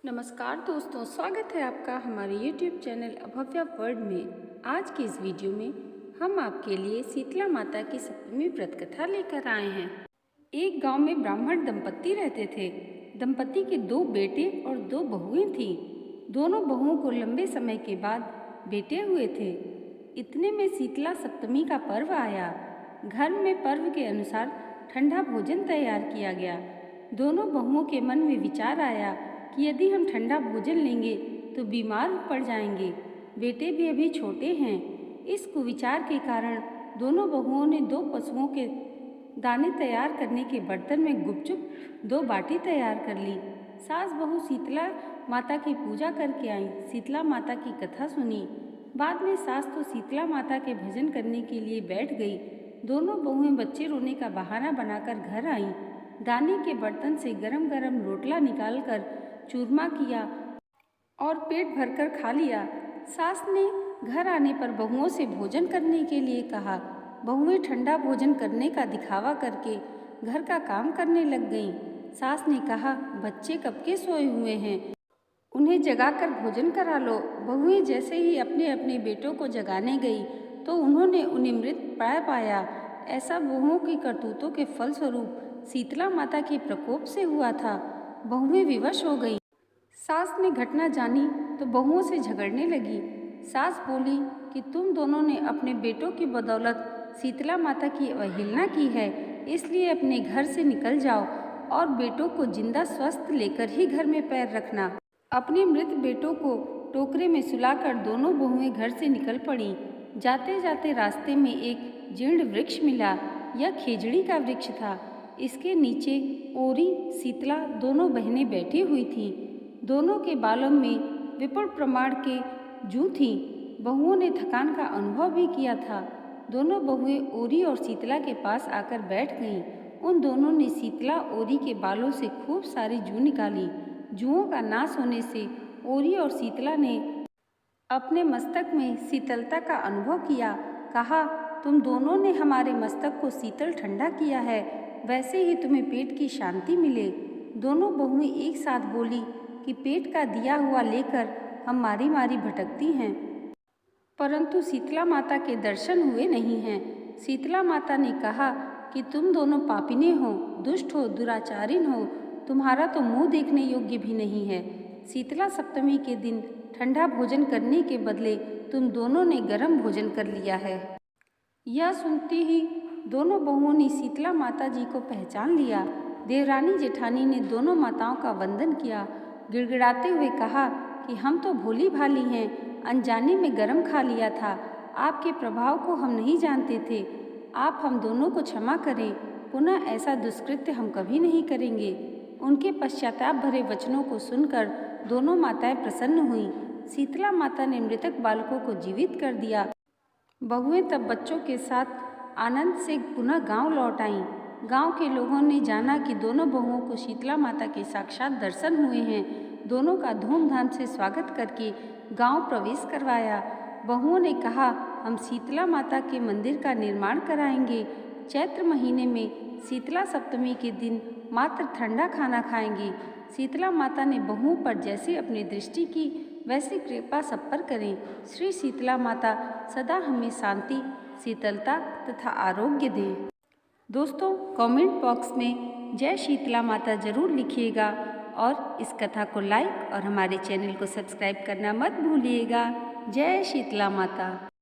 नमस्कार दोस्तों, स्वागत है आपका हमारे YouTube चैनल अभव्या वर्ल्ड में। आज की इस वीडियो में हम आपके लिए शीतला माता की सप्तमी व्रत कथा लेकर आए हैं। एक गांव में ब्राह्मण दंपत्ति रहते थे। दंपत्ति के 2 बेटे और 2 बहुएं थीं। दोनों बहुओं को लंबे समय के बाद बेटे हुए थे। इतने में शीतला सप्तमी का पर्व आया। घर में पर्व के अनुसार ठंडा भोजन तैयार किया गया। दोनों बहुओं के मन में विचार आया कि यदि हम ठंडा भोजन लेंगे तो बीमार पड़ जाएंगे। बेटे भी अभी छोटे हैं। इस कुविचार के कारण दोनों बहुओं ने 2 पशुओं के दाने तैयार करने के बर्तन में गुपचुप 2 बाटी तैयार कर ली। सास बहू शीतला माता की पूजा करके आई, शीतला माता की कथा सुनी। बाद में सास तो शीतला माता के भजन करने के लिए बैठ गई। दोनों बहुएं बच्चे रोने का बहाना बनाकर घर आईं। दाने के बर्तन से गरम गरम रोटला निकालकर चूरमा किया और पेट भरकर खा लिया। सास ने घर आने पर बहुओं से भोजन करने के लिए कहा। बहुएं ठंडा भोजन करने का दिखावा करके घर का काम करने लग गईं। सास ने कहा, बच्चे कब के सोए हुए हैं, उन्हें जगाकर भोजन करा लो। बहुएं जैसे ही अपने अपने बेटों को जगाने गई तो उन्होंने उन्हें मृत प्राय पाया। ऐसा बहुओं की करतूतों के फलस्वरूप शीतला माता के प्रकोप से हुआ था। बहुएं विवश हो गईं। सास ने घटना जानी तो बहुओं से झगड़ने लगी। सास बोली कि तुम दोनों ने अपने बेटों की बदौलत शीतला माता की अवहेलना की है, इसलिए अपने घर से निकल जाओ और बेटों को जिंदा स्वस्थ लेकर ही घर में पैर रखना। अपने मृत बेटों को टोकरे में सुलाकर दोनों बहुएं घर से निकल पड़ी। जाते जाते रास्ते में एक जीर्ण वृक्ष मिला। यह खेजड़ी का वृक्ष था। इसके नीचे ओरी शीतला दोनों बहनें बैठी हुई थीं। दोनों के बालों में विपुल प्रमाण के जूं थीं। बहुओं ने थकान का अनुभव भी किया था। दोनों बहुएं ओरी और शीतला के पास आकर बैठ गईं। उन दोनों ने शीतला ओरी के बालों से खूब सारी जूं निकाली। जुओं का नाश होने से ओरी और शीतला ने अपने मस्तक में शीतलता का अनुभव किया। कहा, तुम दोनों ने हमारे मस्तक को शीतल ठंडा किया है, वैसे ही तुम्हें पेट की शांति मिले। दोनों बहुएं एक साथ बोली कि पेट का दिया हुआ लेकर हम मारी मारी भटकती हैं, परंतु शीतला माता के दर्शन हुए नहीं हैं। शीतला माता ने कहा कि तुम दोनों पापिने हो, दुष्ट हो, दुराचारिन हो, तुम्हारा तो मुंह देखने योग्य भी नहीं है। शीतला सप्तमी के दिन ठंडा भोजन करने के बदले तुम दोनों ने गर्म भोजन कर लिया है। यह सुनते ही दोनों बहुओं ने शीतला माता जी को पहचान लिया। देवरानी जेठानी ने दोनों माताओं का वंदन किया। गिड़गिड़ाते हुए कहा कि हम तो भोली भाली हैं, अनजाने में गरम खा लिया था। आपके प्रभाव को हम नहीं जानते थे। आप हम दोनों को क्षमा करें, पुनः ऐसा दुष्कृत्य हम कभी नहीं करेंगे। उनके पश्चाताप भरे वचनों को सुनकर दोनों माताएं प्रसन्न हुईं। शीतला माता ने मृतक बालकों को जीवित कर दिया। बहुएं तब बच्चों के साथ आनंद से पुनः गांव लौट आईं। गांव के लोगों ने जाना कि दोनों बहुओं को शीतला माता के साक्षात दर्शन हुए हैं। दोनों का धूमधाम से स्वागत करके गांव प्रवेश करवाया। बहुओं ने कहा, हम शीतला माता के मंदिर का निर्माण कराएंगे। चैत्र महीने में शीतला सप्तमी के दिन मात्र ठंडा खाना खाएंगे। शीतला माता ने बहुओं पर जैसे अपनी दृष्टि की वैसी कृपा सब पर करें। श्री शीतला माता सदा हमें शांति, शीतलता तथा आरोग्य दें। दोस्तों, कमेंट बॉक्स में जय शीतला माता जरूर लिखिएगा और इस कथा को लाइक और हमारे चैनल को सब्सक्राइब करना मत भूलिएगा। जय शीतला माता।